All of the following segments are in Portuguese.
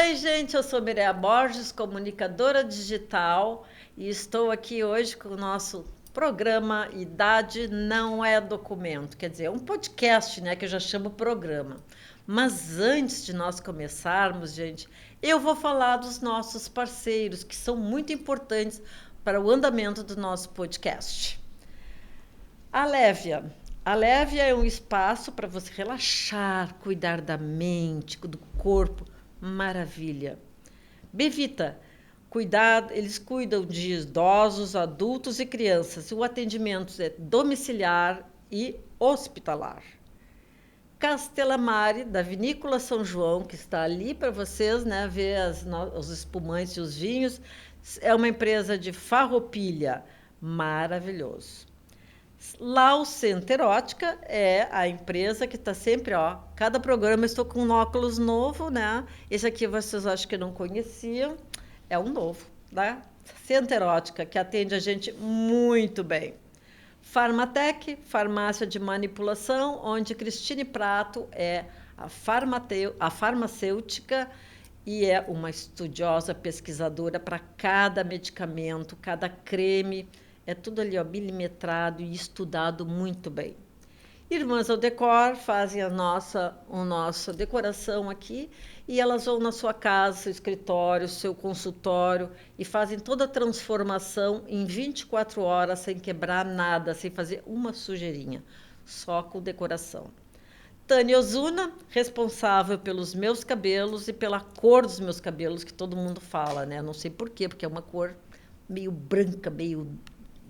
Oi, gente, eu sou Mireia Borges, comunicadora digital, e estou aqui hoje com o nosso programa Idade Não é Documento. Quer dizer, é um podcast, né, que eu já chamo programa. Mas antes de nós começarmos, gente, eu vou falar dos nossos parceiros, que são muito importantes para o andamento do nosso podcast. A Lévia. A Lévia é um espaço para você relaxar, cuidar da mente, do corpo. Maravilha. Bevita, eles cuidam de idosos, adultos e crianças. O atendimento é domiciliar e hospitalar. Castelamare, da Vinícola São João, que está ali para vocês, né, ver os espumantes e os vinhos. É uma empresa de farroupilha. Maravilhoso. Lau Center Ótica é a empresa que está sempre, cada programa eu estou com um óculos novo, né? Esse aqui vocês acho que não conheciam, é um novo, né? Center Ótica, que atende a gente muito bem. Farmatec, farmácia de manipulação, onde Cristine Prato é a farmacêutica e é uma estudiosa pesquisadora para cada medicamento, cada creme. É tudo ali, milimetrado e estudado muito bem. Irmãs ao Decor fazem a nossa decoração aqui e elas vão na sua casa, seu escritório, seu consultório e fazem toda a transformação em 24 horas sem quebrar nada, sem fazer uma sujeirinha, só com decoração. Tânia Ozuna, responsável pelos meus cabelos e pela cor dos meus cabelos, que todo mundo fala, né? Não sei por quê, porque é uma cor meio branca, meio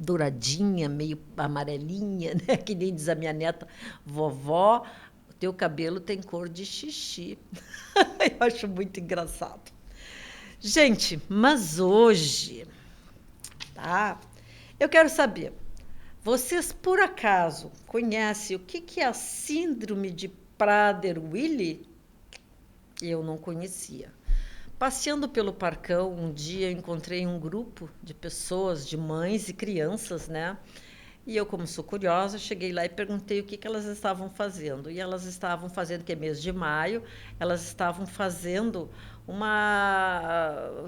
douradinha, meio amarelinha, né? Que nem diz a minha neta, vovó, o teu cabelo tem cor de xixi. Eu acho muito engraçado. Gente, mas hoje, tá? Eu quero saber, vocês por acaso conhecem o que é a síndrome de Prader-Willi? Eu não conhecia. Passeando pelo Parcão, um dia encontrei um grupo de pessoas, de mães e crianças, né? E eu, como sou curiosa, cheguei lá e perguntei o que elas estavam fazendo. E elas estavam fazendo, que é mês de maio, elas estavam fazendo uma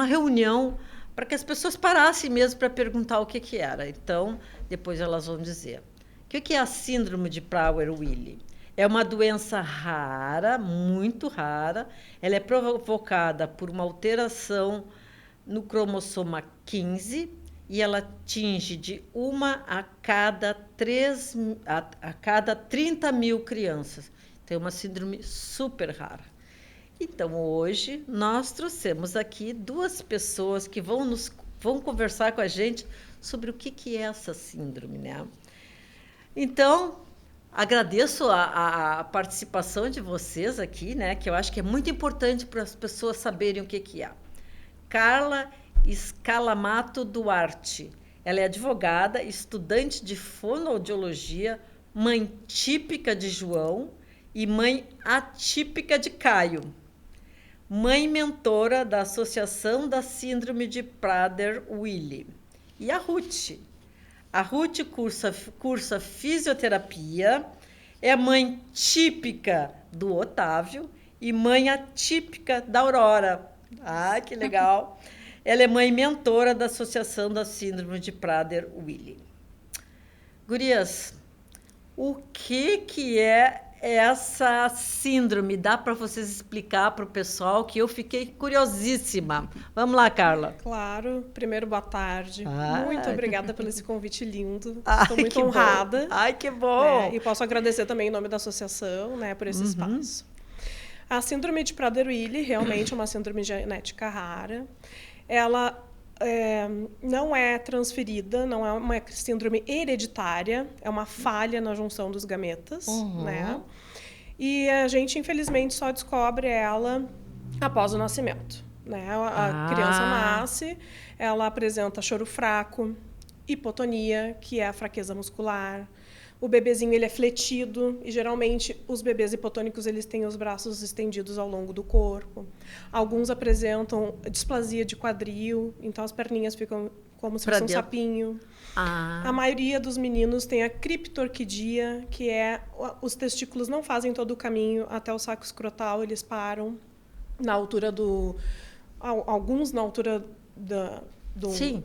reunião para que as pessoas parassem mesmo para perguntar o que era. Então, depois elas vão dizer. O que é a síndrome de Prader-Willi? É uma doença rara, muito rara. Ela é provocada por uma alteração no cromossoma 15 e ela atinge de 1 a cada 30 mil crianças. Então, é uma síndrome super rara. Então, hoje, nós trouxemos aqui duas pessoas que vão conversar com a gente sobre o que é essa síndrome, né? Então, agradeço a participação de vocês aqui, né? Que eu acho que é muito importante para as pessoas saberem o que é. Carla Scalamato Duarte. Ela é advogada, estudante de fonoaudiologia, mãe típica de João e mãe atípica de Caio. Mãe mentora da Associação da Síndrome de Prader-Willi. E a Ruth. A Ruth cursa fisioterapia, é mãe típica do Otávio e mãe atípica da Aurora. Ah, que legal! Ela é mãe mentora da Associação da Síndrome de Prader-Willi. Gurias, o que é essa síndrome? Dá para vocês explicar para o pessoal, que eu fiquei curiosíssima. Vamos lá, Carla. Claro. Primeiro, boa tarde. Muito obrigada pelo esse convite lindo. Estou Ai, muito honrada. Ai, que bom! E posso agradecer também em nome da associação, né, por esse espaço. A síndrome de Prader-Willi realmente é uma síndrome genética rara. Ela não é transferida, não é uma síndrome hereditária, é uma falha na junção dos gametas, né? E a gente, infelizmente, só descobre ela após o nascimento, né? A criança nasce, ela apresenta choro fraco, hipotonia, que é a fraqueza muscular. O bebezinho ele é fletido e geralmente os bebês hipotônicos eles têm os braços estendidos ao longo do corpo. Alguns apresentam displasia de quadril, então as perninhas ficam como se fosse um sapinho. A maioria dos meninos tem a criptorquidia, que é os testículos não fazem todo o caminho até o saco escrotal, eles param. na altura do... Alguns na altura Sim.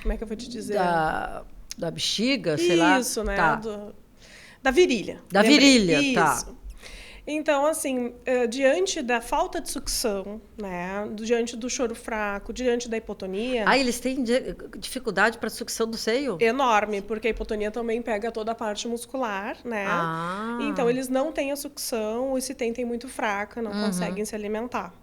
Como é que eu vou te dizer? Da bexiga, sei lá. Isso, né? Tá. Da virilha. Da virilha, tá. Isso. Então, assim, diante da falta de sucção, né? Diante do choro fraco, diante da hipotonia... Eles têm dificuldade para sucção do seio? Enorme, porque a hipotonia também pega toda a parte muscular, né? Então, eles não têm a sucção, e se tem muito fraca, não conseguem se alimentar.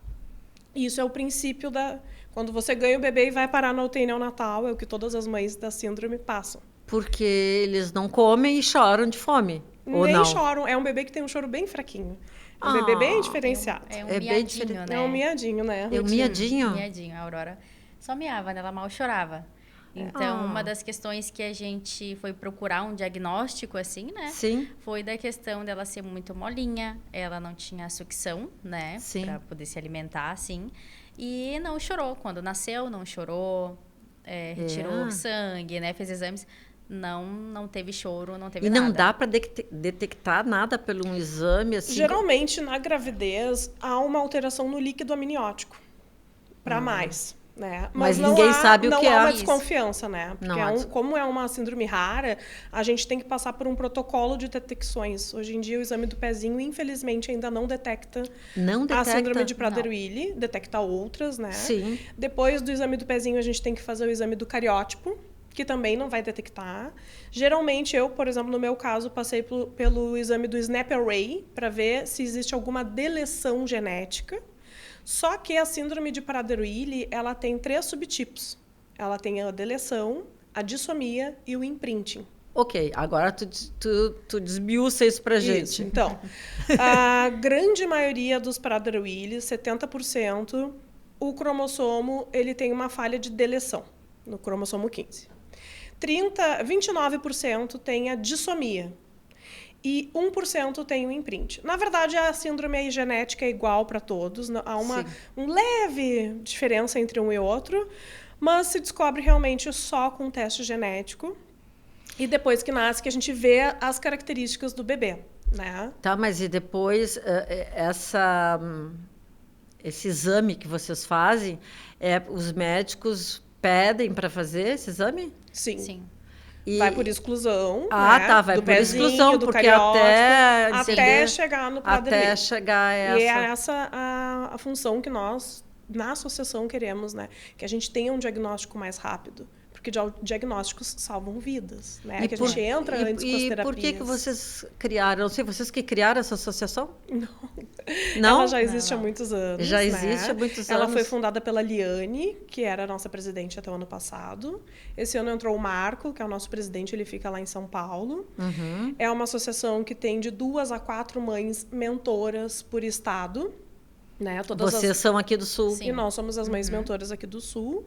Isso é o princípio da... Quando você ganha o bebê e vai parar na UTI neonatal, é o que todas as mães da síndrome passam. Porque eles não comem e choram de fome. Ou Nem não? choram. É um bebê que tem um choro bem fraquinho. É um bebê bem diferenciado. É um bem miadinho, diferente. né? É um miadinho, né? É um miadinho? Miadinho. A Aurora só miava, né? Ela mal chorava. Então, uma das questões que a gente foi procurar um diagnóstico, assim, né? Sim. Foi da questão dela ser muito molinha, ela não tinha sucção, né? Sim. Pra poder se alimentar, assim. E não chorou. Quando nasceu, não chorou. Retirou sangue, né? Fez exames. Não teve choro, não teve nada. E não dá para detectar nada pelo um exame assim? Geralmente, na gravidez, há uma alteração no líquido amniótico. Para mais. Né? Mas ninguém sabe o que é. Não há uma desconfiança, né? Porque como é uma síndrome rara, a gente tem que passar por um protocolo de detecções. Hoje em dia, o exame do pezinho, infelizmente, ainda não detecta a síndrome de Prader-Willi. Detecta outras, né? Sim. Depois do exame do pezinho, a gente tem que fazer o exame do cariótipo, que também não vai detectar. Geralmente, eu, por exemplo, no meu caso, passei pelo exame do Snap Array para ver se existe alguma deleção genética. Só que a síndrome de Prader-Willi, ela tem 3 subtipos. Ela tem a deleção, a dissomia e o imprinting. Ok, agora tu desmiuça isso pra gente. Isso, então. A grande maioria dos Prader-Willi, 70%, o cromossomo ele tem uma falha de deleção, no cromossomo 15. 29% tem a dissomia. E 1% tem o imprint. Na verdade, a síndrome genética é igual para todos. Há uma leve diferença entre um e outro, mas se descobre realmente só com teste genético. E depois que nasce, que a gente vê as características do bebê. Né? Tá, mas e depois esse exame que vocês fazem, os médicos pedem para fazer esse exame? Sim. Vai por exclusão. Né? Vai do por pezinho, exclusão, do porque até chegar no Prader-Willi. Até chegar a essa. E é essa a função que nós, na associação, queremos, né? Que a gente tenha um diagnóstico mais rápido. Porque diagnósticos salvam vidas, né? Que a gente entra antes com as terapias. E por que vocês criaram? Não sei, vocês que criaram essa associação? Não? Ela já existe há muitos anos. Já existe há muitos anos. Ela foi fundada pela Liane, que era a nossa presidente até o ano passado. Esse ano entrou o Marco, que é o nosso presidente, ele fica lá em São Paulo. Uhum. É uma associação que tem de 2 a 4 mães mentoras por estado. Né? Vocês são aqui do Sul. Sim. E nós somos as mães mentoras aqui do Sul.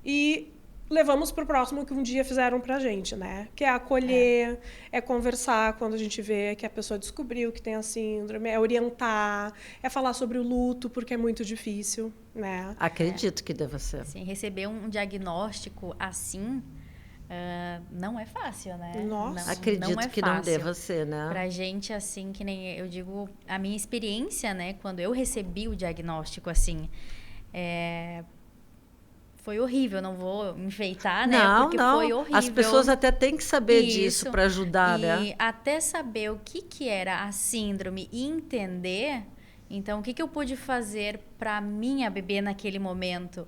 E levamos para o próximo que um dia fizeram para a gente, né? Que é acolher, é conversar quando a gente vê que a pessoa descobriu que tem a síndrome, é orientar, é falar sobre o luto, porque é muito difícil, né? Acredito que deva ser. Sim, receber um diagnóstico assim não é fácil, né? Nossa. Acredito que não deva ser, né? Pra gente, assim, que nem eu digo, a minha experiência, né? Quando eu recebi o diagnóstico, assim, foi horrível, não vou enfeitar, né? Porque foi horrível. As pessoas até têm que saber disso para ajudar, né? E até saber o que era a síndrome e entender, então, o que eu pude fazer para minha bebê naquele momento?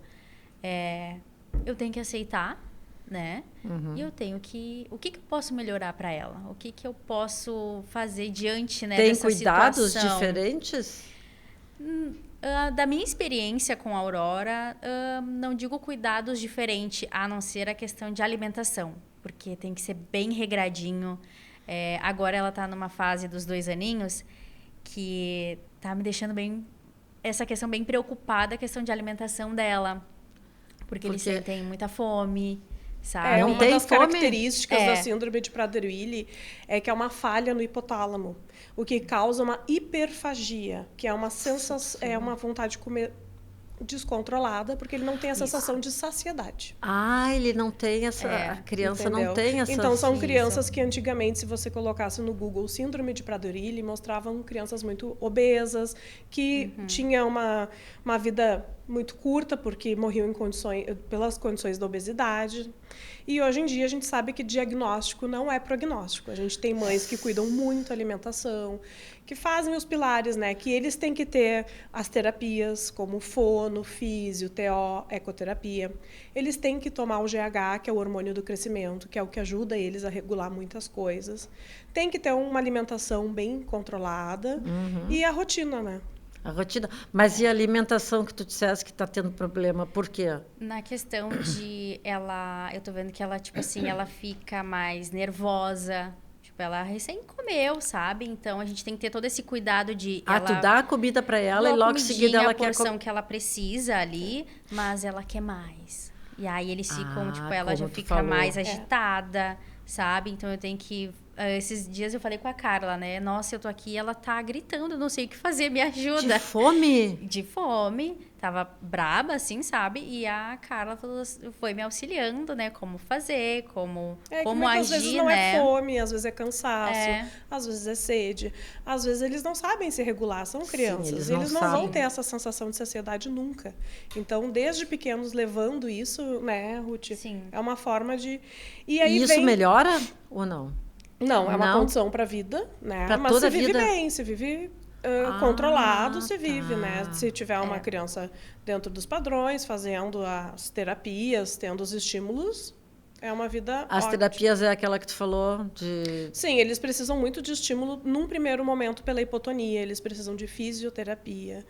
Eu tenho que aceitar, né? Uhum. E eu tenho que... O que eu posso melhorar para ela? O que eu posso fazer diante, né, dessa situação? Tem cuidados diferentes? Da minha experiência com a Aurora, não digo cuidados diferentes, a não ser a questão de alimentação, porque tem que ser bem regradinho. Agora ela está numa fase dos 2 aninhos que está me deixando essa questão bem preocupada, a questão de alimentação dela, porque eles sentem muita fome. Sabe? Uma das características da síndrome de Prader-Willi é que é uma falha no hipotálamo, o que causa uma hiperfagia, que é uma sensação, uma vontade de comer descontrolada, porque ele não tem a sensação de saciedade. Ele não tem essa... A criança Entendeu? não tem essa... Então, são Isso. crianças que antigamente, se você colocasse no Google síndrome de Prader-Willi, mostravam crianças muito obesas, que tinham uma vida muito curta, porque morriam pelas condições da obesidade. E hoje em dia a gente sabe que diagnóstico não é prognóstico. A gente tem mães que cuidam muito da alimentação, que fazem os pilares, né? Que eles têm que ter as terapias, como fono, físio, TO, ecoterapia. Eles têm que tomar o GH, que é o hormônio do crescimento, que é o que ajuda eles a regular muitas coisas. Tem que ter uma alimentação bem controlada e a rotina, né? A rotina. Mas e a alimentação que tu disseste que está tendo problema? Por quê? Na questão de ela... Eu tô vendo que ela, tipo assim, ela fica mais nervosa. Tipo, ela recém comeu, sabe? Então, a gente tem que ter todo esse cuidado de... Tu dá a comida para ela e dou a logo em seguida comidinha, ela a quer... porção que ela precisa ali, mas ela quer mais. E aí, eles ficam, tipo, ela já como tu fica falou. mais agitada, sabe? Então, eu tenho que... Esses dias eu falei com a Carla, né? Nossa, eu tô aqui e ela tá gritando, não sei o que fazer, me ajuda. De fome? De fome, tava braba, assim, sabe? E a Carla foi me auxiliando, né? Como fazer, como muitas agir, vezes não né? é fome, às vezes é cansaço, É. às vezes é sede. Às vezes eles não sabem se regular, são crianças. eles não vão sabem. ter essa sensação de saciedade nunca. Então, desde pequenos, levando isso, né, Ruth? Sim. É uma forma de... E aí E isso vem... melhora ou não? Não, é uma Não. condição para a vida, né? Pra Mas toda se a vive vida? bem, se vive controlado, se tá. vive, né? Se tiver uma criança dentro dos padrões, fazendo as terapias, tendo os estímulos, é uma vida As ótima. terapias é aquela que tu falou de... Sim, eles precisam muito de estímulo num primeiro momento pela hipotonia, eles precisam de fisioterapia,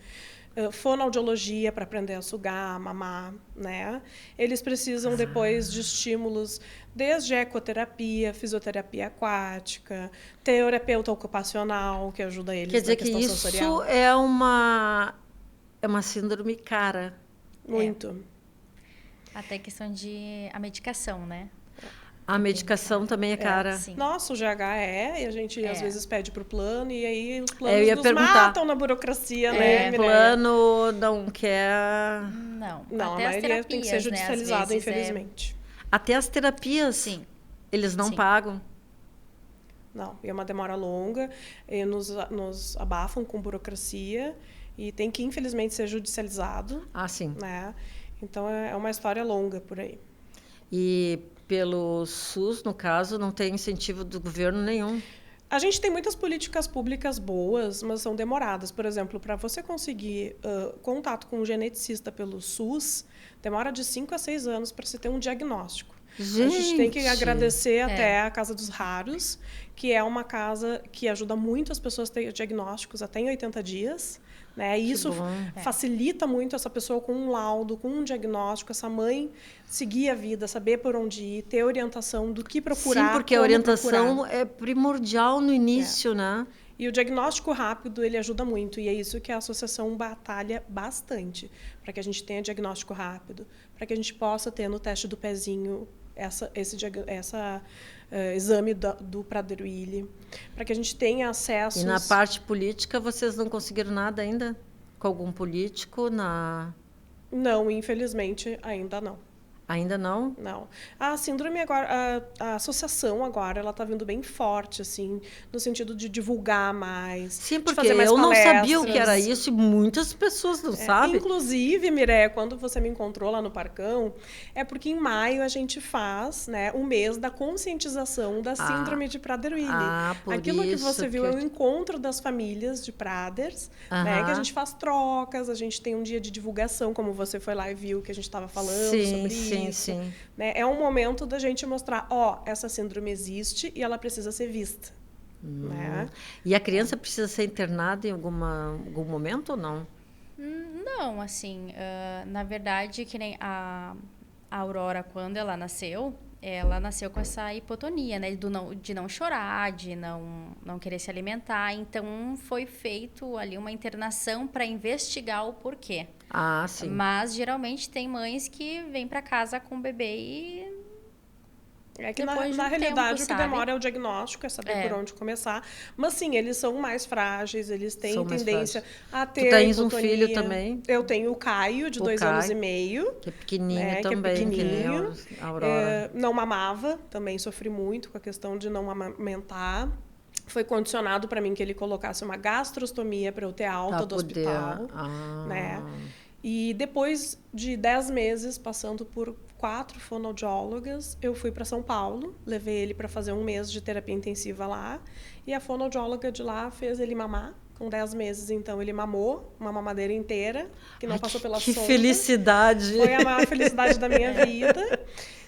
fonoaudiologia para aprender a sugar, a mamar, né? Eles precisam depois de estímulos desde ecoterapia, fisioterapia aquática, terapeuta ocupacional, que ajuda eles Quer dizer na que questão isso sensorial. é uma síndrome cara. Muito. Até questão de a medicação, né? A medicação também é cara. Sim. Nossa, o GH e a gente às vezes pede para o plano, e aí os Eu planos ia nos perguntar. matam na burocracia, O né, Mireia? plano não quer... Não, A até as maioria tem que ser terapias, né? Às judicializada, vezes infelizmente. Até as terapias, Sim. eles não Sim. pagam. Não, é uma demora longa, e nos abafam com burocracia e tem que, infelizmente, ser judicializado, Sim. né? Então, é uma história longa por aí. E pelo SUS, no caso, não tem incentivo do governo nenhum. A gente tem muitas políticas públicas boas, mas são demoradas. Por exemplo, para você conseguir contato com um geneticista pelo SUS, demora de 5 a 6 anos para se ter um diagnóstico. A gente tem que Gente! agradecer até a Casa dos Raros, que é uma casa que ajuda muito as pessoas a ter diagnósticos até em 80 dias. Né? E isso facilita muito essa pessoa com um laudo, com um diagnóstico, essa mãe seguir a vida, saber por onde ir, ter orientação do que procurar. Sim, porque a orientação é primordial no início, né? E o diagnóstico rápido, ele ajuda muito. E é isso que a associação batalha bastante, para que a gente tenha diagnóstico rápido, para que a gente possa ter no teste do pezinho esse exame do Prader-Willi, para que a gente tenha acesso... E na parte política, vocês não conseguiram nada ainda? Com algum político? Não, infelizmente, ainda não. Ainda não? Não. A síndrome agora, a associação agora, ela está vindo bem forte, assim, no sentido de divulgar mais. Sim, de porque fazer mais eu não palestras. sabia o que era isso e muitas pessoas não sabem. Inclusive, Mireia, quando você me encontrou lá no Parcão, é porque em maio a gente faz, né, o mês da conscientização da síndrome de Prader-Willi. Por Aquilo que isso você viu é o encontro das famílias de Praders, né, que a gente faz trocas, a gente tem um dia de divulgação, como você foi lá e viu que a gente estava falando sobre isso. Sim. Né? É um momento da gente mostrar, essa síndrome existe e ela precisa ser vista. Né? E a criança precisa ser internada em algum momento ou não? Não, assim, na verdade, que nem a Aurora, quando ela nasceu com essa hipotonia, né? De não chorar, de não querer se alimentar. Então, foi feito ali uma internação para investigar o porquê. Sim. Mas, geralmente, tem mães que vêm para casa com o bebê e É que Depois de na um realidade tempo, o que sabe? demora é o diagnóstico, é saber por onde começar. Mas sim, eles são mais frágeis, eles têm São mais tendência a Tu ter tens um hipotonia. filho também? Eu tenho o Caio, de O 2 anos e Caio, meio. que é pequenininho Né, também, que é pequenininho. a Aurora. Não mamava, também sofri muito com a questão de não amamentar. Foi condicionado para mim que ele colocasse uma gastrostomia para eu ter alta Pra do poder... hospital. Né? E depois de 10 meses, passando por 4 fonoaudiólogas, eu fui para São Paulo, levei ele para fazer 1 mês de terapia intensiva lá, e a fonoaudióloga de lá fez ele mamar. Com 10 meses, então, ele mamou uma mamadeira inteira, que não passou pela sonda. Que felicidade! Foi a maior felicidade da minha vida.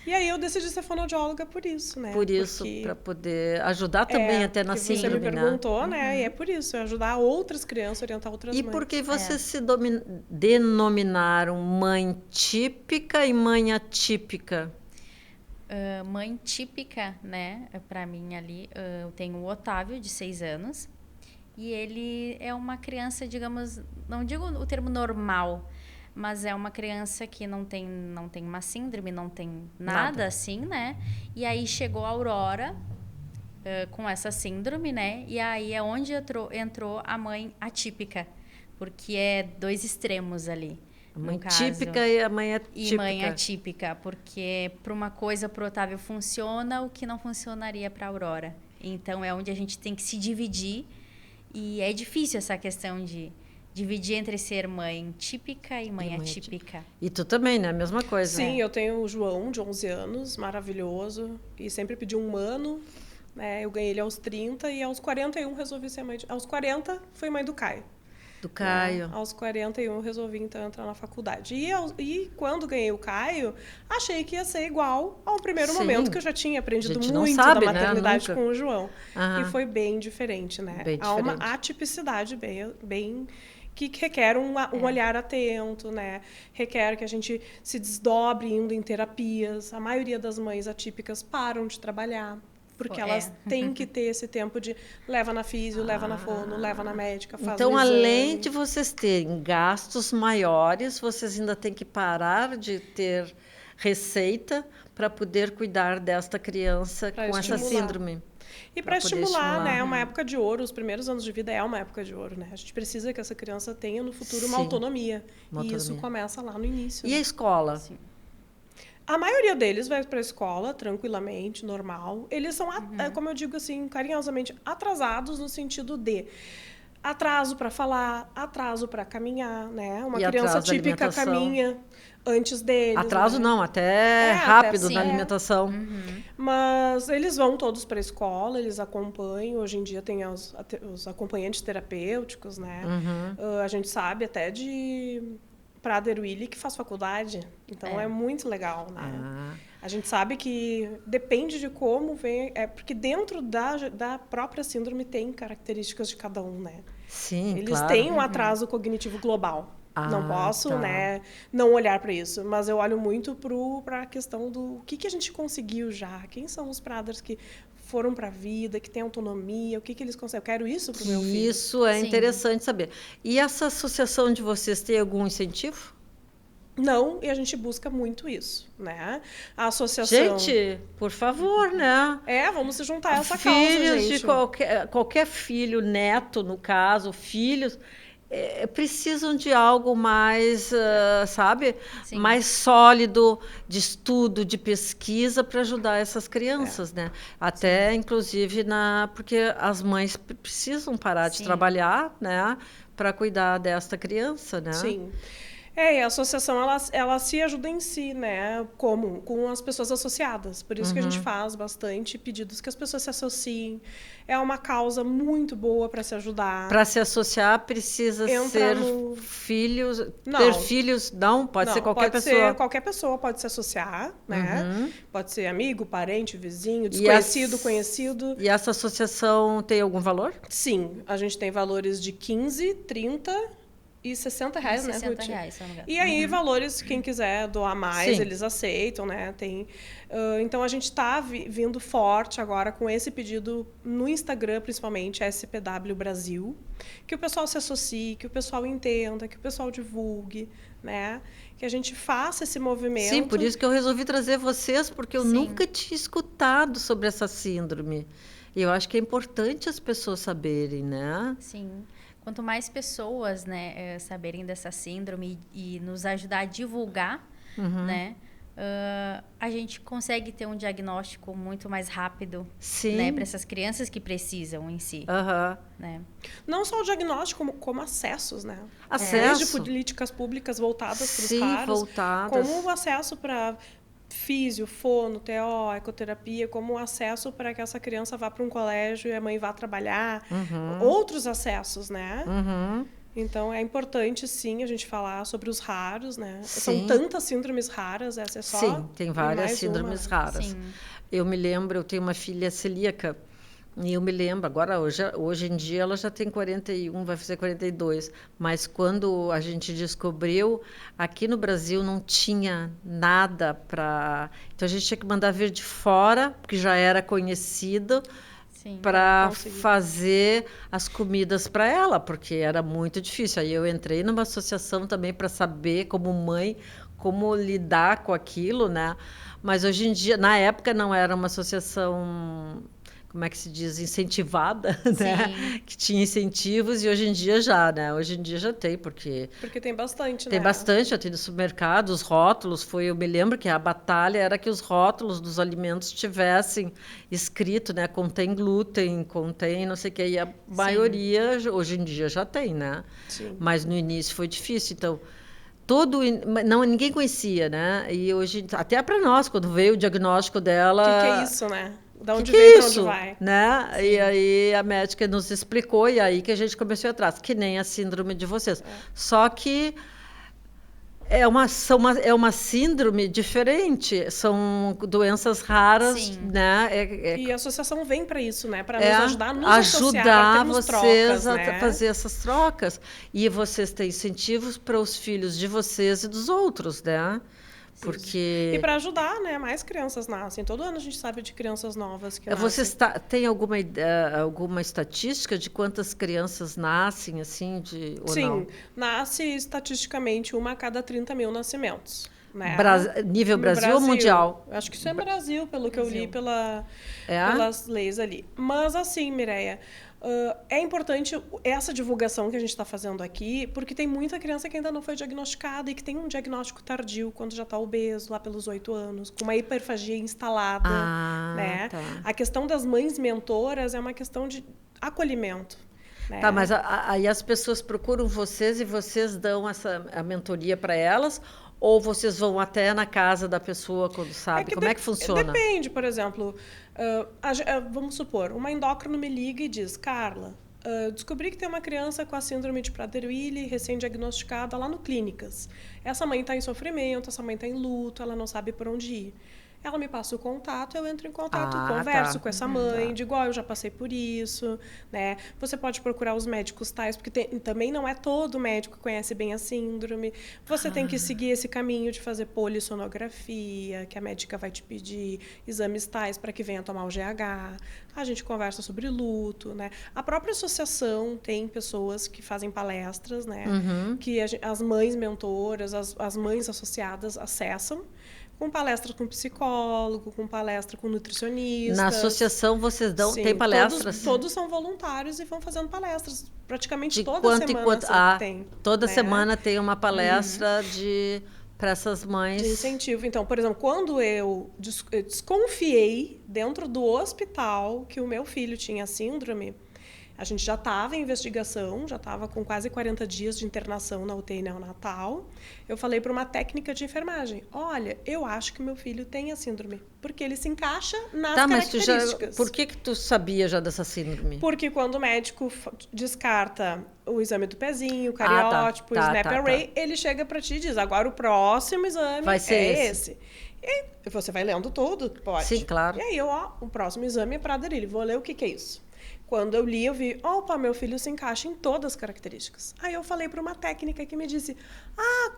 E aí eu decidi ser fonoaudióloga por isso, né? Por isso, para poder ajudar também até na síndrome, você me perguntou, né? E é Uhum. por isso, ajudar outras crianças, orientar outras mães. E por que vocês se denominaram mãe típica e mãe atípica? Mãe típica, né? Para mim ali, eu tenho o Otávio, de 6 anos. E ele é uma criança, digamos, não digo o termo normal, mas é uma criança que não tem uma síndrome, não tem nada assim, né? E aí chegou a Aurora com essa síndrome, né? E aí é onde entrou a mãe atípica, porque é 2 extremos ali. A mãe típica e a mãe atípica. E mãe atípica, porque para uma coisa para o Otávio funciona, o que não funcionaria para a Aurora. Então é onde a gente tem que se dividir. E é difícil essa questão de dividir entre ser mãe típica e mãe atípica. E tu também, né? A mesma coisa. Sim, eu tenho o João, de 11 anos, maravilhoso. E sempre pedi um mano, né? Eu ganhei ele aos 30 e aos 41 resolvi ser mãe. Aos 40 fui mãe do Caio. Do Caio. Aos 41 resolvi, então, entrar na faculdade. E quando ganhei o Caio, achei que ia ser igual ao primeiro momento, que eu já tinha aprendido muito da maternidade com o João. E foi bem diferente, né? Há uma atipicidade bem que requer um olhar atento, né? Requer que a gente se desdobre indo em terapias. A maioria das mães atípicas param de trabalhar. Porque elas têm que ter esse tempo de leva na físio, leva na fono, leva na médica, faz Então, o exame. além de vocês terem gastos maiores, vocês ainda têm que parar de ter receita para poder cuidar desta criança com essa síndrome. E para estimular, né? É uma época de ouro. Os primeiros anos de vida é uma época de ouro, né? A gente precisa que essa criança tenha no futuro uma autonomia. E isso começa lá no início. E a escola? Sim. A maioria deles vai para a escola tranquilamente, normal. Eles são, como eu digo assim, carinhosamente, atrasados no sentido de atraso para falar, atraso para caminhar, né? Uma criança típica caminha antes deles. Atraso né? não, até rápido na alimentação. Mas eles vão todos para a escola, eles acompanham. Hoje em dia tem os acompanhantes terapêuticos, né? A gente sabe até de Prader-Willi que faz faculdade, então é muito legal, né? A gente sabe que depende de como vem, porque dentro da própria síndrome tem características de cada um, né? Sim, eles têm um atraso cognitivo global. Não posso, né, não olhar para isso, mas eu olho muito para a questão do que a gente conseguiu já, quem são os Praders que foram para a vida, que têm autonomia, o que eles conseguem. Eu quero isso para o meu filho. Isso é interessante saber. E essa associação de vocês tem algum incentivo? Não, e a gente busca muito isso, né? A associação... Gente, por favor, né? Vamos se juntar a essa causa, gente. Filhos de qualquer filho, neto, no caso, filhos... precisam de algo mais, sabe? Sim. Mais sólido, de estudo, de pesquisa para ajudar essas crianças, né? Até, inclusive, porque as mães precisam parar de trabalhar, né? Para cuidar desta criança, né? Sim. E a associação, ela se ajuda em si, né? Com as pessoas associadas. Por isso que a gente faz bastante pedidos que as pessoas se associem. É uma causa muito boa para se ajudar. Para se associar, precisa ser filhos... Não. Ter filhos, não? Pode ser qualquer pessoa? Qualquer pessoa pode se associar, né? Pode ser amigo, parente, vizinho, desconhecido, conhecido. E essa associação tem algum valor? Sim. A gente tem valores de 15, 30... R$60, né, Ruth? R$60, se eu não me engano. E aí, valores, quem quiser doar mais, Sim. eles aceitam, né? Então, a gente está vindo forte agora com esse pedido no Instagram, principalmente, SPW Brasil, que o pessoal se associe, que o pessoal entenda, que o pessoal divulgue, né? Que a gente faça esse movimento. Sim, por isso que eu resolvi trazer vocês, porque eu Sim. nunca tinha escutado sobre essa síndrome. E eu acho que é importante as pessoas saberem, né? Sim. Quanto mais pessoas, né, saberem dessa síndrome e nos ajudar a divulgar, né, a gente consegue ter um diagnóstico muito mais rápido, Sim. né, para essas crianças que precisam em si, né? Não só o diagnóstico, como acessos, né? Acesso. Desde políticas públicas voltadas para os Sim, raros, voltadas. como o acesso para físio, fono, TO, ecoterapia, como o acesso para que essa criança vá para um colégio e a mãe vá trabalhar. Outros acessos, né? Então, é importante, sim, a gente falar sobre os raros, né? Sim. São tantas síndromes raras, essa é só... Sim, tem várias mais síndromes uma. raras. Sim. Eu me lembro, eu tenho uma filha celíaca, e eu me lembro, agora, hoje em dia, ela já tem 41, vai fazer 42. Mas quando a gente descobriu, aqui no Brasil não tinha nada para... Então, a gente tinha que mandar vir de fora, porque já era conhecido, para fazer as comidas para ela, porque era muito difícil. Aí eu entrei numa associação também para saber, como mãe, como lidar com aquilo, né? Mas hoje em dia, na época, não era uma associação, como é que se diz, incentivada, né? Que tinha incentivos, e hoje em dia já, né? Hoje em dia já tem, porque tem bastante, né? Tem bastante, já tem no supermercado, os rótulos, eu me lembro que a batalha era que os rótulos dos alimentos tivessem escrito, né? Contém glúten, contém não sei o que, e a maioria, hoje em dia, já tem, né? Sim. Mas no início foi difícil, então... ninguém conhecia, né? E hoje, até para nós, quando veio o diagnóstico dela... O que é isso, né? Da onde que vem, é para isso? onde vai. Né? E aí a médica nos explicou, e aí que a gente começou a ir atrás, que nem a síndrome de vocês. Só que é uma síndrome diferente, são doenças raras, né? E a associação vem para isso, né? Para nos ajudar a nos associar, ajudar vocês trocas, a né? Fazer essas trocas. E vocês têm incentivos para os filhos de vocês e dos outros, né? Porque... E para ajudar, né? Mais crianças nascem. Todo ano a gente sabe de crianças novas que nascem. Você tem alguma estatística de quantas crianças nascem, assim, ou Sim, não? Nasce estatisticamente 1 a cada 30 mil nascimentos. Né? Nível Brasil ou mundial? Acho que isso é Brasil, pelo que eu li pelas leis ali. Mas assim, Mireia, é importante essa divulgação que a gente está fazendo aqui, porque tem muita criança que ainda não foi diagnosticada e que tem um diagnóstico tardio, quando já está obeso, lá pelos 8 anos, com uma hiperfagia instalada. Né? Tá. A questão das mães mentoras é uma questão de acolhimento. Né? Tá, mas aí as pessoas procuram vocês e vocês dão a mentoria para elas? Ou vocês vão até na casa da pessoa quando sabe? Como é que funciona? Depende, por exemplo, vamos supor, uma endócrino me liga e diz, Carla, descobri que tem uma criança com a síndrome de Prader-Willi recém-diagnosticada lá no Clínicas. Essa mãe está em sofrimento, essa mãe está em luto, ela não sabe por onde ir. Ela me passa o contato, eu entro em contato, converso com essa mãe, digo, eu já passei por isso, né? Você pode procurar os médicos tais, porque também não é todo médico que conhece bem a síndrome. Você tem que seguir esse caminho de fazer polissonografia, que a médica vai te pedir exames tais para que venha tomar o GH. A gente conversa sobre luto, né? A própria associação tem pessoas que fazem palestras, né? Que as mães mentoras, as mães associadas acessam, com palestra com psicólogo, com palestra com nutricionista. Na associação vocês tem palestras? Todos são voluntários e vão fazendo palestras. Praticamente toda semana tem. Toda semana tem uma palestra para essas mães. De incentivo. Então, por exemplo, quando eu desconfiei dentro do hospital que o meu filho tinha síndrome, a gente já estava em investigação, já estava com quase 40 dias de internação na UTI neonatal. Eu falei para uma técnica de enfermagem, olha, eu acho que meu filho tem a síndrome, porque ele se encaixa nas características. Por que tu sabia já dessa síndrome? Porque quando o médico descarta o exame do pezinho, o cariótipo, o Snap Array, ele chega para ti e diz, agora o próximo exame vai ser esse. E você vai lendo tudo? Pode. Sim, claro. E aí, o próximo exame é Prader-Willi. Vou ler o que é isso. Quando eu li, eu vi, opa, meu filho se encaixa em todas as características. Aí eu falei para uma técnica que me disse,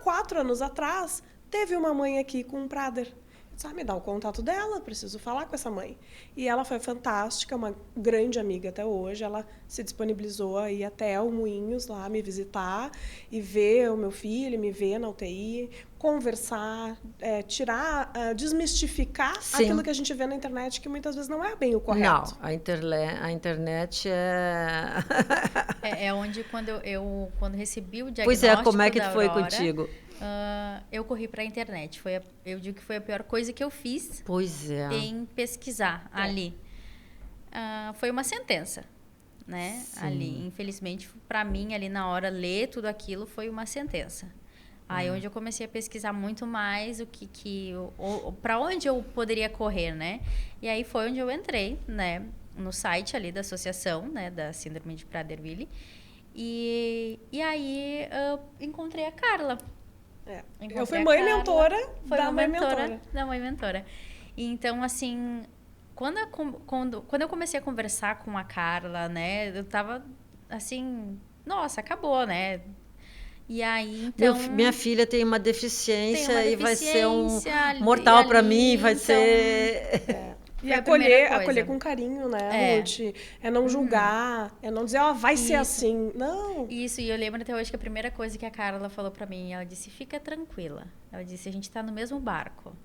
4 anos atrás, teve uma mãe aqui com um Prader. Me dá o contato dela, preciso falar com essa mãe. E ela foi fantástica, uma grande amiga até hoje. Ela se disponibilizou a ir até o Moinhos lá me visitar e ver o meu filho, me ver na UTI, conversar, desmistificar aquilo que a gente vê na internet, que muitas vezes não é bem o correto. Não, a internet é... É onde, quando recebi o diagnóstico Pois é, como é que da foi Aurora, contigo? Eu corri para a internet. Eu digo que foi a pior coisa que eu fiz em pesquisar ali. Foi uma sentença, né? Sim. Ali, infelizmente, para mim, ali na hora, ler tudo aquilo foi uma sentença. Aí onde eu comecei a pesquisar muito mais para onde eu poderia correr, né? E aí foi onde eu entrei, né? No site ali da associação, né? Da Síndrome de Prader-Willi. E aí eu encontrei a Carla. Eu fui mãe mentora da mãe mentora. Da mãe mentora. Então, assim, quando eu comecei a conversar com a Carla, né? Eu tava assim, nossa, acabou, né? E aí, então... Minha filha tem uma deficiência e vai ser um mortal para mim, vai ser... E acolher com carinho, né, Ruth? É não julgar, é não dizer, vai ser assim. Não. Isso, e eu lembro até hoje que a primeira coisa que a Carla falou pra mim, ela disse, fica tranquila. Ela disse, a gente tá no mesmo barco.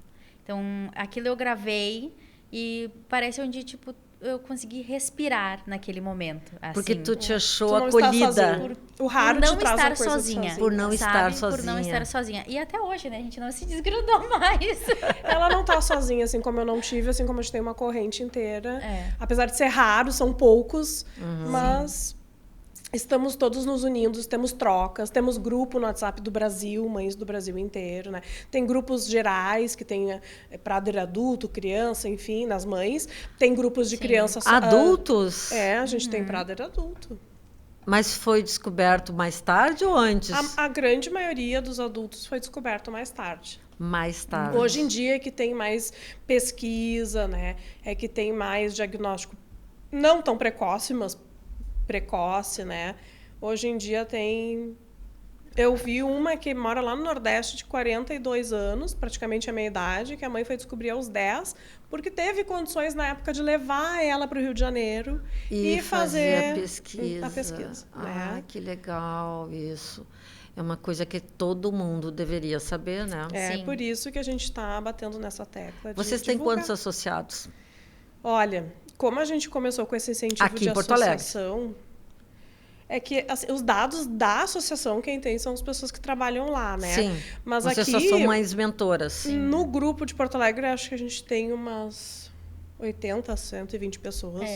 Então, aquilo eu gravei e parece onde, tipo, eu consegui respirar naquele momento. Assim, porque tu te achou acolhida. O raro por não te traz estar a coisa sozinha. Por não estar sozinha. Por não estar sozinha. E até hoje, né? A gente não se desgrudou mais. Ela não tá sozinha, assim como eu não tive, assim como a gente tem uma corrente inteira. Apesar de ser raro, são poucos, mas... Estamos todos nos unindo, temos trocas, temos grupo no WhatsApp do Brasil, mães do Brasil inteiro, né? Tem grupos gerais que tem Prader adulto, criança, enfim, nas mães. Tem grupos de crianças... Adultos? A gente tem Prader adulto. Mas foi descoberto mais tarde ou antes? A grande maioria dos adultos foi descoberto mais tarde. Mais tarde. Hoje em dia é que tem mais pesquisa, né? É que tem mais diagnóstico não tão precoce, mas precoce, né? Hoje em dia tem... Eu vi uma que mora lá no Nordeste de 42 anos, praticamente a minha idade, que a mãe foi descobrir aos 10, porque teve condições na época de levar ela para o Rio de Janeiro e fazer a pesquisa. Né? Que legal isso. É uma coisa que todo mundo deveria saber, né? Sim. Por isso que a gente está batendo nessa tecla de Vocês têm divulgar. quantos associados? Olha, como a gente começou com esse incentivo aqui de em Porto Alegre. associação, é que assim, os dados da associação, quem tem são as pessoas que trabalham lá, né? Sim, mas vocês aqui, só são mães mentoras. Sim. No grupo de Porto Alegre, acho que a gente tem umas 80, 120 pessoas.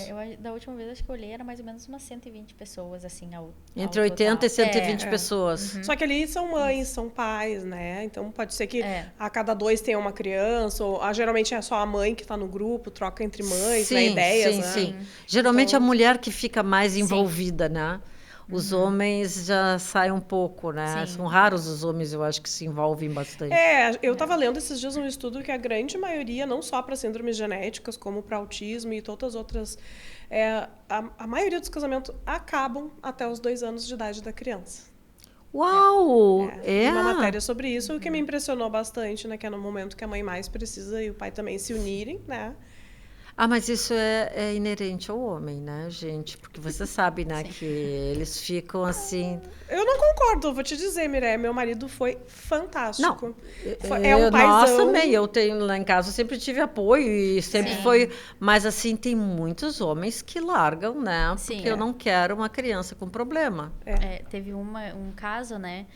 Da última vez acho que eu olhei, era mais ou menos umas 120 pessoas, assim, Entre 80 e 120 pessoas. Só que ali são mães, são pais, né? Então pode ser que a cada 2 tenha uma criança, ou geralmente é só a mãe que está no grupo, troca entre mães, né? Ideias, né? Sim. Geralmente a mulher que fica mais envolvida, né? Os homens já saem um pouco, né? Sim. São raros os homens, eu acho, que se envolvem bastante. Eu estava lendo esses dias um estudo que a grande maioria, não só para síndromes genéticas, como para autismo e todas as outras, a maioria dos casamentos acabam até os 2 anos de idade da criança. Uau! Uma matéria sobre isso, o que me impressionou bastante, né? Que é no momento que a mãe mais precisa e o pai também se unirem, né? Mas isso é inerente ao homem, né, gente? Porque você sabe, né, que eles ficam assim... Eu não concordo, vou te dizer, Mireia. Meu marido foi fantástico. Não, é um paizão. Nós também, eu tenho lá em casa, eu sempre tive apoio e sempre foi... Mas, assim, tem muitos homens que largam, né? Porque eu não quero uma criança com problema. Teve um caso, né?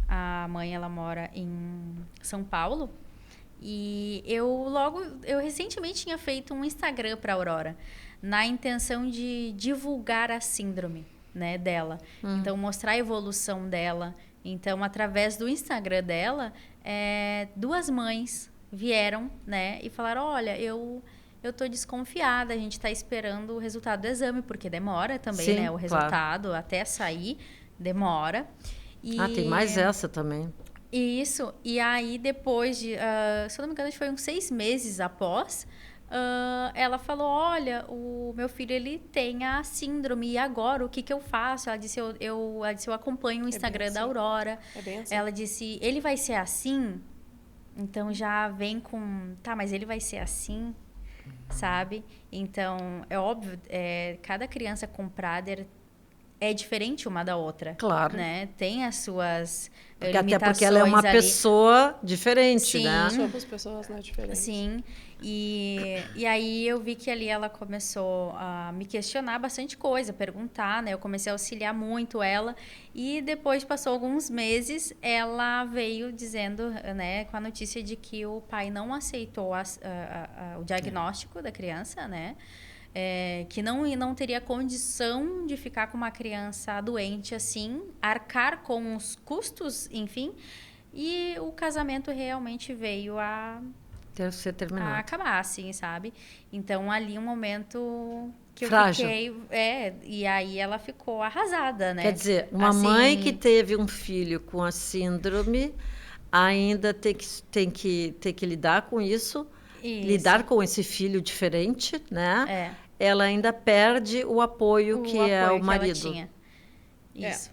A mãe, ela mora em São Paulo. E eu recentemente tinha feito um Instagram para a Aurora, na intenção de divulgar a síndrome, né, dela. Então, mostrar a evolução dela. Então, através do Instagram dela, 2 mães vieram, né, e falaram, olha, eu tô desconfiada, a gente está esperando o resultado do exame, porque demora também, né, o resultado, até sair, demora. Tem mais essa também. Isso, e aí depois de, se eu não me engano, foi uns 6 meses após, ela falou, olha, o meu filho, ele tem a síndrome, e agora, o que que eu faço? Ela disse, eu acompanho o Instagram da Aurora. É bem assim. Ela disse, ele vai ser assim? Então, já vem com, tá, mas ele vai ser assim, sabe? Então, é óbvio, cada criança com Prader é diferente uma da outra. Claro. Né? Tem as suas Até limitações porque ela é uma ali. pessoa diferente, Sim. né? Somos pessoas, né, diferentes. Sim, e aí eu vi que ali ela começou a me questionar bastante coisa, perguntar, né? Eu comecei a auxiliar muito ela e depois passou alguns meses, ela veio dizendo, né, com a notícia de que o pai não aceitou o diagnóstico da criança, né? Que não teria condição de ficar com uma criança doente assim, arcar com os custos, enfim, e o casamento realmente veio a Ser terminado. acabar, assim, sabe? Então, ali um momento que eu Frágil. fiquei... e aí ela ficou arrasada, né? Quer dizer, uma Assim, mãe que teve um filho com a síndrome ainda tem que lidar com isso, lidar com esse filho diferente, né? Ela ainda perde o apoio que é o marido. Que ela tinha. Isso.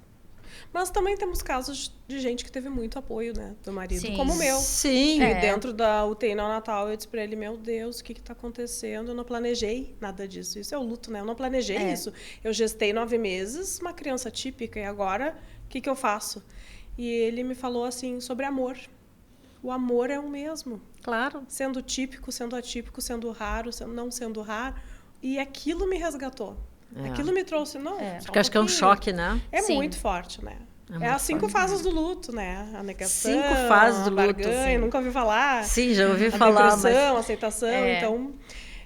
Mas também temos casos de gente que teve muito apoio, né, do marido, Sim. como o meu. Sim. E dentro da UTI neonatal, eu disse pra ele, meu Deus, o que está acontecendo? Eu não planejei nada disso. Isso é o luto, né? Eu não planejei isso. Eu gestei 9 meses, uma criança típica, e agora, o que eu faço? E ele me falou assim, sobre amor. O amor é o mesmo. Claro. Sendo típico, sendo atípico, sendo raro, não sendo raro. E aquilo me resgatou. Aquilo me trouxe... Não, porque acho que é um choque, né? É muito forte, né? É as 5 fases do luto, né? A negação, 5 fases do luto, barganha, nunca ouvi falar. Sim, já ouvi a falar. Depressão, a aceitação, então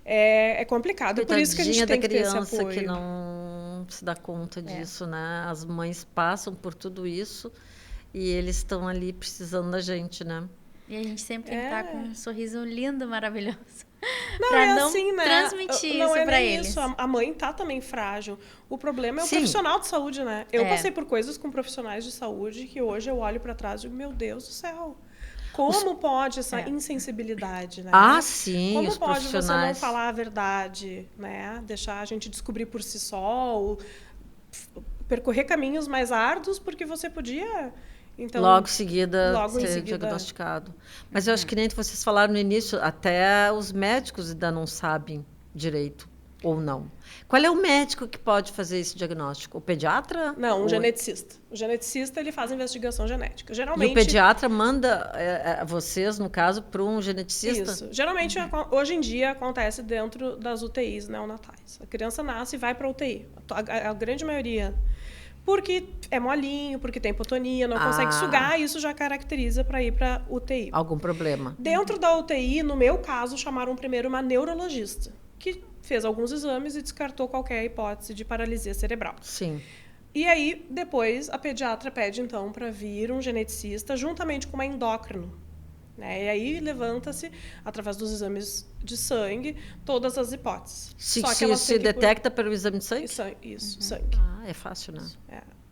é complicado. É por isso que a gente tem que ter esse apoio. Criança que não se dá conta disso, né? As mães passam por tudo isso e eles estão ali precisando da gente, né? E a gente sempre tem que estar com um sorriso lindo, maravilhoso. Não, pra não assim, né? transmitir não isso pra eles. Isso. A mãe tá também frágil. O problema é o profissional de saúde, né? Eu passei por coisas com profissionais de saúde que hoje eu olho para trás e digo, meu Deus do céu. Como pode essa insensibilidade, né? Ah, sim, como os pode profissionais. você não falar a verdade, né? Deixar a gente descobrir por si só, ou percorrer caminhos mais árduos, porque você podia... Então, logo em seguida ser diagnosticado. Mas eu acho que nem vocês falaram no início, até os médicos ainda não sabem direito, ou não. Qual é o médico que pode fazer esse diagnóstico? O pediatra? Não, um geneticista. O geneticista, ele faz investigação genética. Geralmente, e o pediatra manda vocês, no caso, para um geneticista? Isso. Geralmente, hoje em dia, acontece dentro das UTIs neonatais. A criança nasce e vai para a UTI. A grande maioria... Porque é molinho, porque tem hipotonia, não consegue sugar, isso já caracteriza para ir para UTI. Algum problema. Dentro da UTI, no meu caso, chamaram primeiro uma neurologista, que fez alguns exames e descartou qualquer hipótese de paralisia cerebral. Sim. E aí, depois, a pediatra pede, então, para vir um geneticista juntamente com uma endócrino. Né? E aí levanta-se, através dos exames de sangue, todas as hipóteses. Só que se detecta pelo exame de sangue? Isso, sangue. É fácil, né?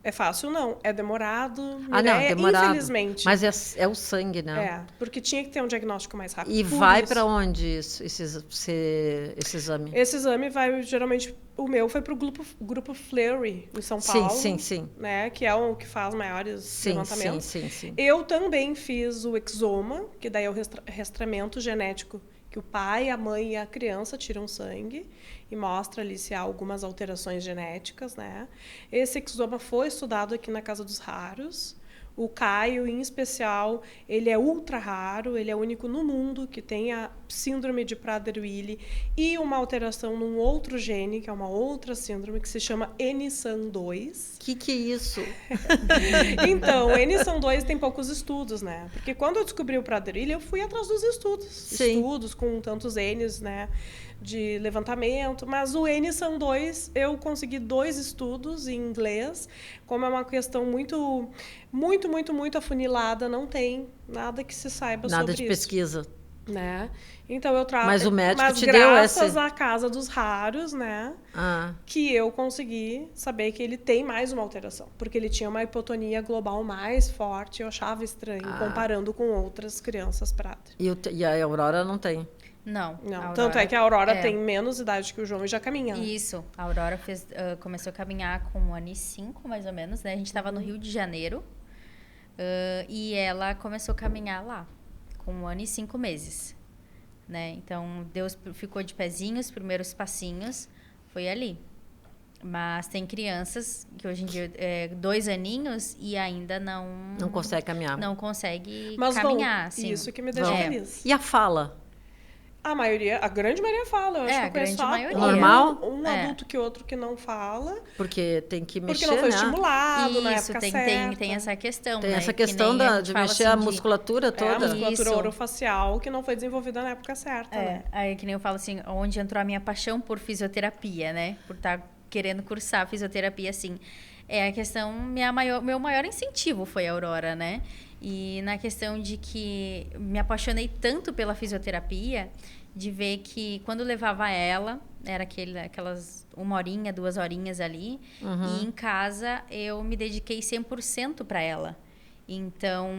É fácil, não. É demorado. Não, demorado. Infelizmente. Mas é o sangue, né? Porque tinha que ter um diagnóstico mais rápido. E vai para onde esse exame? Esse exame vai, geralmente, o meu foi para o grupo Fleury, em São Paulo. Sim. Né, que é o que faz maiores levantamentos. Sim. Eu também fiz o exoma, que daí é o rastreamento genético, que o pai, a mãe e a criança tiram sangue e mostra ali se há algumas alterações genéticas, né? Esse exoma foi estudado aqui na Casa dos Raros. O Caio, em especial, ele é ultra raro, ele é o único no mundo que tem a síndrome de Prader-Willi e uma alteração num outro gene, que é uma outra síndrome, que se chama NSAM2. Que é isso? Então, NSAM2 tem poucos estudos, né? Porque quando eu descobri o Prader-Willi, eu fui atrás dos estudos. Sim. Estudos com tantos N's, né? De levantamento, mas o NSAM2 eu consegui 2 estudos em inglês, como é uma questão muito afunilada, não tem nada que se saiba sobre isso. Nada de pesquisa. Né? Então eu trago. Mas o médico te deu graças à Casa dos Raros, né? Que eu consegui saber que ele tem mais uma alteração, porque ele tinha uma hipotonia global mais forte. Eu achava estranho comparando com outras crianças Prader. E a Aurora não tem? Não. Não. Tanto é que a Aurora é. tem menos idade que o João e já caminha. Né? Isso. A Aurora começou a caminhar com 1 ano e 5, mais ou menos, né? A gente estava no Rio de Janeiro e ela começou a caminhar lá, com 1 ano e 5 meses, né? Então, Deus ficou de pezinho, os primeiros passinhos, foi ali. Mas tem crianças que hoje em dia 2 aninhos e ainda não consegue caminhar. Não consegue Mas caminhar. Assim. Isso que me deixa feliz. E a fala? A grande maioria fala. Eu acho que eu conheço grande maioria. Normal? Um adulto que outro que não fala. Porque tem que mexer, porque não foi né? estimulado na Isso, época tem essa questão, Tem né? essa questão de mexer a musculatura toda. A musculatura orofacial que não foi desenvolvida na época certa, né? Aí que nem eu falo assim, onde entrou a minha paixão por fisioterapia, né? Por estar querendo cursar fisioterapia, assim. É a questão, meu maior incentivo foi a Aurora, né? E na questão de que me apaixonei tanto pela fisioterapia, de ver que quando levava ela, era aquelas 1 horinha, 2 horinhas ali, e em casa eu me dediquei 100% para ela. Então,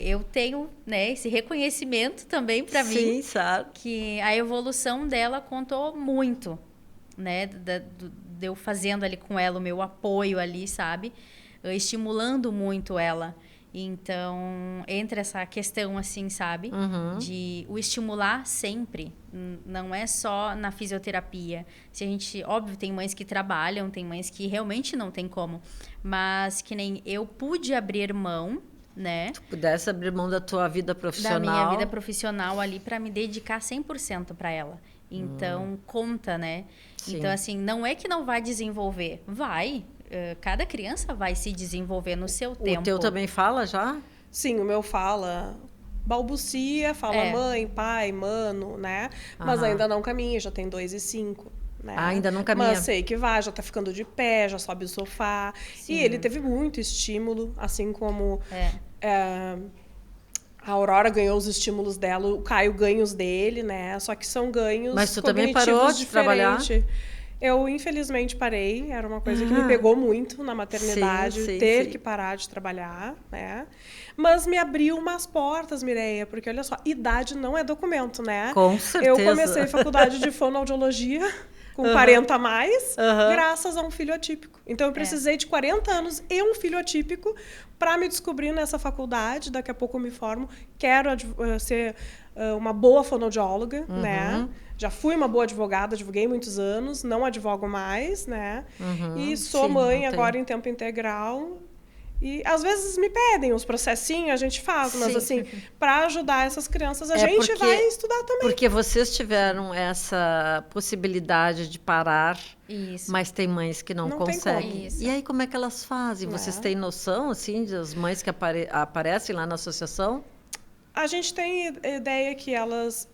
eu tenho, né, esse reconhecimento também para mim. Sim, sabe? Que a evolução dela contou muito, né? De eu fazendo ali com ela o meu apoio ali, sabe? Estimulando muito ela. Então, entre essa questão, assim, sabe? De o estimular sempre, não é só na fisioterapia. Se a gente, óbvio, tem mães que trabalham, tem mães que realmente não tem como. Mas que nem eu pude abrir mão, né? Tu pudesse abrir mão da tua vida profissional. Da minha vida profissional ali para me dedicar 100% para ela. Então, conta, né? Sim. Então, assim, não é que não vai desenvolver. Vai. Cada criança vai se desenvolver no seu tempo. O teu também fala já? Sim, o meu fala, balbucia, fala mãe, pai, mano, né? Mas ainda não caminha, já tem 2 e 5. Né? Ainda não caminha. Mas sei que vai, já tá ficando de pé, já sobe o sofá. Sim. E ele teve muito estímulo, assim como a Aurora ganhou os estímulos dela, o Caio ganha os dele, né? Só que são ganhos. Mas tu também parou de trabalhar? Eu, infelizmente, parei. Era uma coisa que me pegou muito na maternidade, ter que parar de trabalhar, né? Mas me abriu umas portas, Mireia, porque, olha só, idade não é documento, né? Com certeza. Eu comecei faculdade de fonoaudiologia com 40 a mais, graças a um filho atípico. Então, eu precisei de 40 anos e um filho atípico para me descobrir nessa faculdade. Daqui a pouco eu me formo. Quero ser uma boa fonoaudióloga, né? Já fui uma boa advogada, advoguei muitos anos, não advogo mais, né? E sou mãe agora em tempo integral. E às vezes me pedem uns processinhos, a gente faz, mas assim, para ajudar essas crianças, a gente vai estudar também. Porque vocês tiveram essa possibilidade de parar, mas tem mães que não conseguem. E aí, como é que elas fazem? Vocês têm noção, assim, das mães que aparecem lá na associação? A gente tem ideia que elas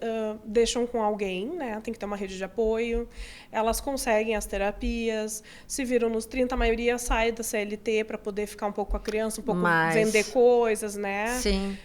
deixam com alguém, né? Tem que ter uma rede de apoio. Elas conseguem as terapias, se viram nos 30, a maioria sai da CLT para poder ficar um pouco com a criança, um pouco vender coisas, né? Sim.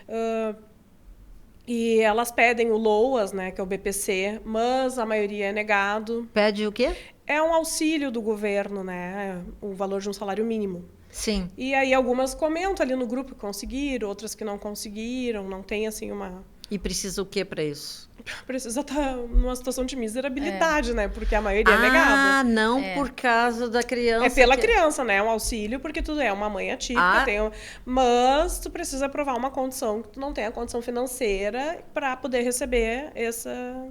E elas pedem o LOAS, né? Que é o BPC, mas a maioria é negado. Pede o quê? É um auxílio do governo, né? O valor de um salário mínimo. Sim. E aí algumas comentam ali no grupo que conseguiram, outras que não conseguiram, não tem assim uma... E precisa o quê para isso? Precisa estar numa situação de miserabilidade, né? Porque a maioria é negada. Ah, não por causa da criança. É pela criança, né? É um auxílio, porque tu é uma mãe atípica, mas tu precisa provar uma condição que tu não tem a condição financeira para poder receber essa...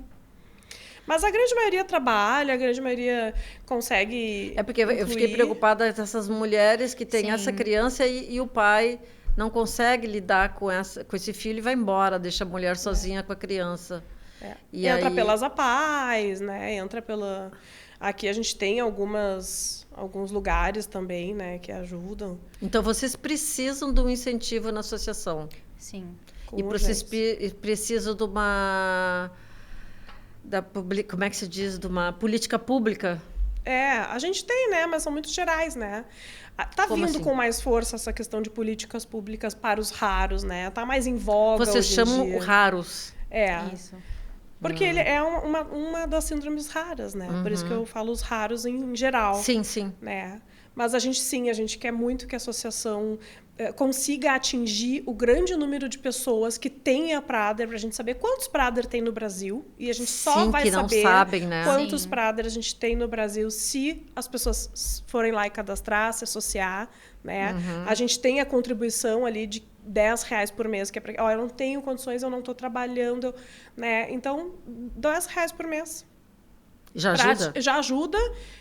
Mas a grande maioria trabalha, a grande maioria consegue. É porque eu fiquei preocupada com essas mulheres que têm essa criança e o pai não consegue lidar com esse filho e vai embora, deixa a mulher sozinha com a criança. E entra pelas APAES, né? Entra pela. Aqui a gente tem alguns lugares também, né, que ajudam. Então vocês precisam de um incentivo na associação. Sim. E vocês precisam de uma. Como é que se diz? De uma política pública? A gente tem, né? Mas são muito gerais, né? Tá vindo assim? Com mais força essa questão de políticas públicas para os raros, né? Tá mais em voga Vocês hoje chamam em dia. raros. Isso. Porque ele é uma das síndromes raras, né? Por isso que eu falo os raros em geral. Sim, sim. Né? Mas a gente quer muito que a associação consiga atingir o grande número de pessoas que têm a Prader, para a gente saber quantos Prader tem no Brasil. E a gente só vai saber sabem, né? quantos Prader a gente tem no Brasil se as pessoas forem lá e cadastrar, se associar. Né? A gente tem a contribuição ali de R$10 por mês, que é para... eu não tenho condições, eu não estou trabalhando. Né? Então, R$10 por mês. Já ajuda? Já ajuda,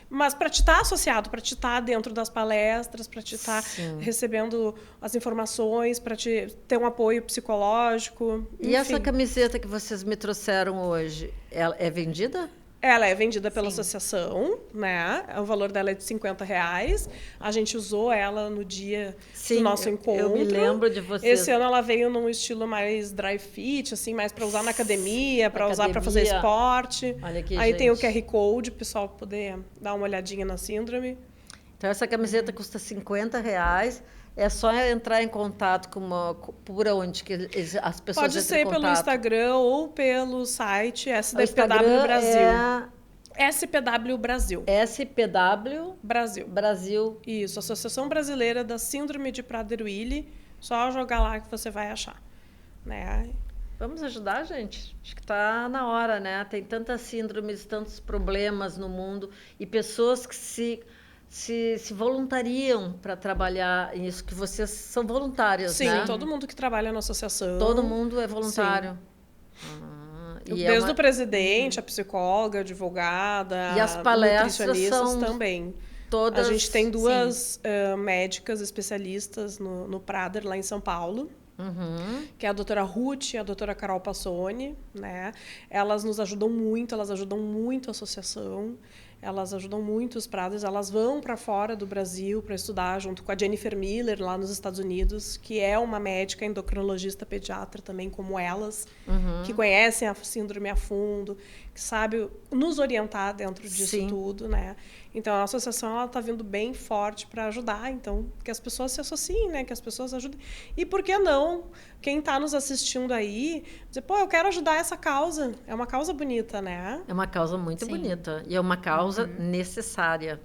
mas para te estar associado, para te estar dentro das palestras, para te estar recebendo as informações, para te ter um apoio psicológico. E enfim. Essa camiseta que vocês me trouxeram hoje, ela é vendida? Ela é vendida pela associação, né? O valor dela é de R$50. A gente usou ela no dia do nosso encontro. Eu me lembro de vocês. Esse ano ela veio num estilo mais dry fit, assim, mais para usar na academia, para usar para fazer esporte. Olha aqui, aí gente. tem o QR Code, o pessoal poder dar uma olhadinha na síndrome. Então essa camiseta custa R$50. É só entrar em contato por onde que as pessoas Pode ser pelo Instagram ou pelo site SDPW Brasil. SPW Brasil. SPW Brasil. Isso, Associação Brasileira da Síndrome de Prader-Willi. Só jogar lá que você vai achar. Né? Vamos ajudar, gente? Acho que está na hora, né? Tem tantas síndromes, tantos problemas no mundo e pessoas que se voluntariam para trabalhar nisso, que vocês são voluntárias, Sim, né? todo mundo que trabalha na associação. Todo mundo é voluntário. Desde o presidente, a psicóloga, a advogada, e as palestras nutricionistas são também. Todas... A gente tem duas médicas especialistas no Prader, lá em São Paulo. Que é a doutora Ruth e a doutora Carol Passoni, né? Elas nos ajudam muito, elas ajudam muito a associação. Elas ajudam muito os Praders, elas vão para fora do Brasil para estudar junto com a Jennifer Miller, lá nos Estados Unidos, que é uma médica endocrinologista pediatra também, como elas, que conhecem a síndrome a fundo, que sabe nos orientar dentro disso tudo, né? Então, a associação está vindo bem forte para ajudar, então, que as pessoas se associem, né? Que as pessoas ajudem. E por que não? Quem está nos assistindo aí, dizer, pô, eu quero ajudar essa causa. É uma causa bonita, né? É uma causa muito bonita. E é uma causa necessária.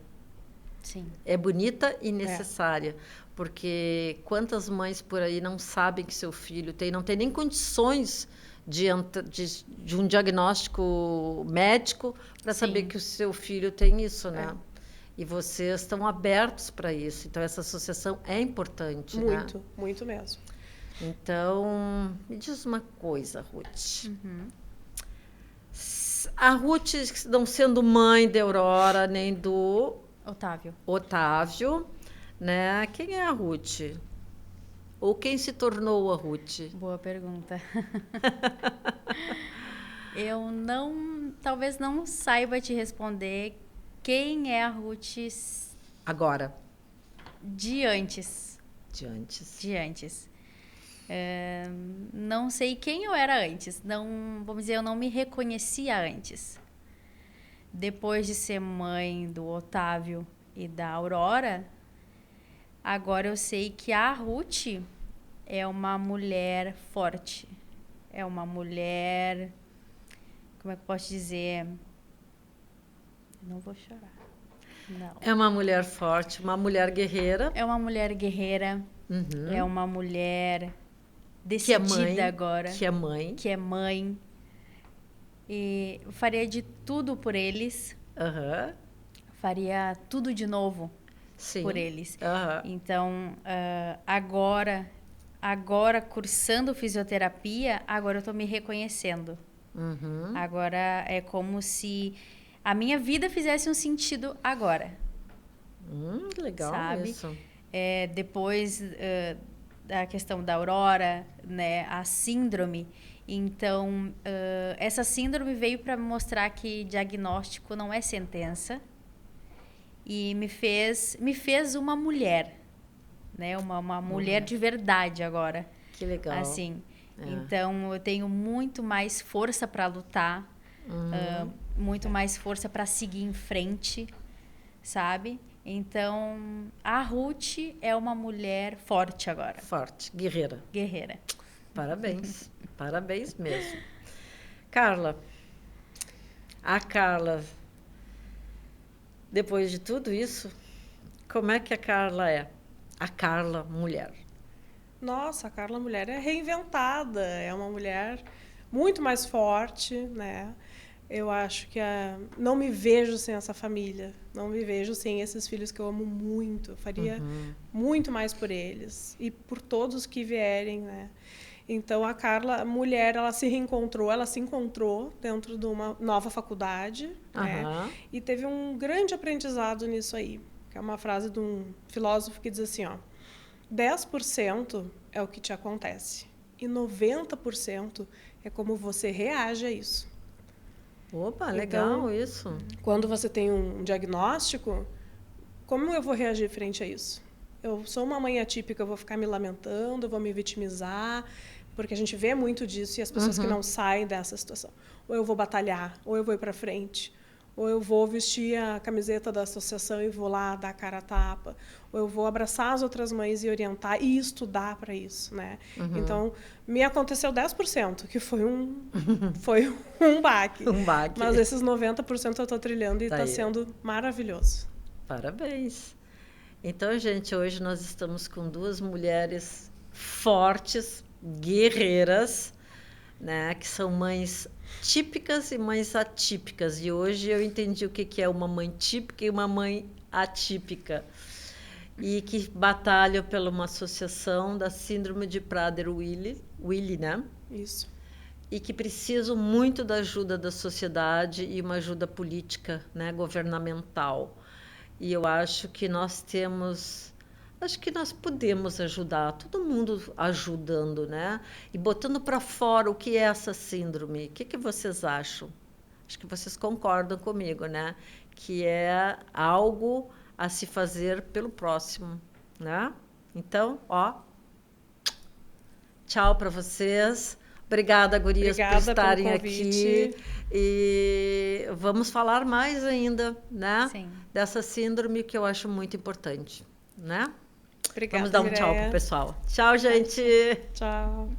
Sim. É bonita e necessária. Porque quantas mães por aí não sabem que seu filho não tem nem condições de um diagnóstico médico para saber que o seu filho tem isso, né? E vocês estão abertos para isso. Então, essa associação é importante, muito, né? Muito mesmo. Então, me diz uma coisa, Ruth. A Ruth, não sendo mãe da Aurora, nem do Otávio, né? Quem é a Ruth? Ou quem se tornou a Ruth? Boa pergunta. Eu talvez não saiba te responder quem é a Ruth agora. De antes. De antes. Não sei quem eu era antes. Não, vamos dizer, eu não me reconhecia antes. Depois de ser mãe do Otávio e da Aurora, agora eu sei que a Ruth é uma mulher forte. É uma mulher... Como é que eu posso dizer? Não vou chorar. Não. É uma mulher forte, uma mulher guerreira. É uma mulher guerreira. É uma mulher decidida agora. Que é mãe. E faria de tudo por eles. Faria tudo de novo por eles. Então, agora cursando fisioterapia, agora eu estou me reconhecendo. Agora é como se a minha vida fizesse um sentido agora. Legal, sabe? Isso. Depois da questão da Aurora, né, a síndrome. Então, essa síndrome veio para mostrar que diagnóstico não é sentença e me fez uma mulher, né, uma mulher de verdade agora. Que legal. Assim, então eu tenho muito mais força para lutar, muito mais força para seguir em frente, sabe? Então, a Ruth é uma mulher forte agora. Forte, guerreira. Guerreira. Parabéns. Parabéns mesmo. Carla. A Carla, depois de tudo isso, Como é que a Carla é? A Carla mulher. Nossa, a Carla mulher é reinventada, é uma mulher muito mais forte, né? Eu acho que não me vejo sem essa família, não me vejo sem esses filhos que eu amo muito. Eu faria muito mais por eles e por todos que vierem, né? Então, a Carla, a mulher, ela se encontrou dentro de uma nova faculdade, né? E teve um grande aprendizado nisso aí, que é uma frase de um filósofo que diz assim, ó, 10% é o que te acontece e 90% é como você reage a isso. Opa, legal isso. Quando você tem um diagnóstico, como eu vou reagir frente a isso? Eu sou uma mãe atípica, eu vou ficar me lamentando, eu vou me vitimizar, porque a gente vê muito disso e as pessoas que não saem dessa situação. Ou eu vou batalhar, ou eu vou ir para frente, ou eu vou vestir a camiseta da associação e vou lá dar a cara a tapa, ou eu vou abraçar as outras mães e orientar e estudar para isso, né? Então, me aconteceu 10%, que foi foi um baque. Um baque. Mas esses 90% eu estou trilhando e está sendo maravilhoso. Parabéns. Então, gente, hoje nós estamos com duas mulheres fortes, guerreiras, né, que são mães típicas e mães atípicas. E hoje eu entendi o que é uma mãe típica e uma mãe atípica. E que batalham pela uma associação da Síndrome de Prader-Willi, né? Isso. E que precisam muito da ajuda da sociedade e uma ajuda política, né, governamental. E eu acho que nós podemos ajudar, todo mundo ajudando, né? E botando para fora o que é essa síndrome. O que vocês acham? Acho que vocês concordam comigo, né? Que é algo a se fazer pelo próximo, né? Então, ó, tchau para vocês. Obrigada, gurias, por estarem aqui. E vamos falar mais ainda, né? Sim. Dessa síndrome que eu acho muito importante, né? Obrigada, vamos dar um tchau pro pessoal. Tchau, gente. Tchau.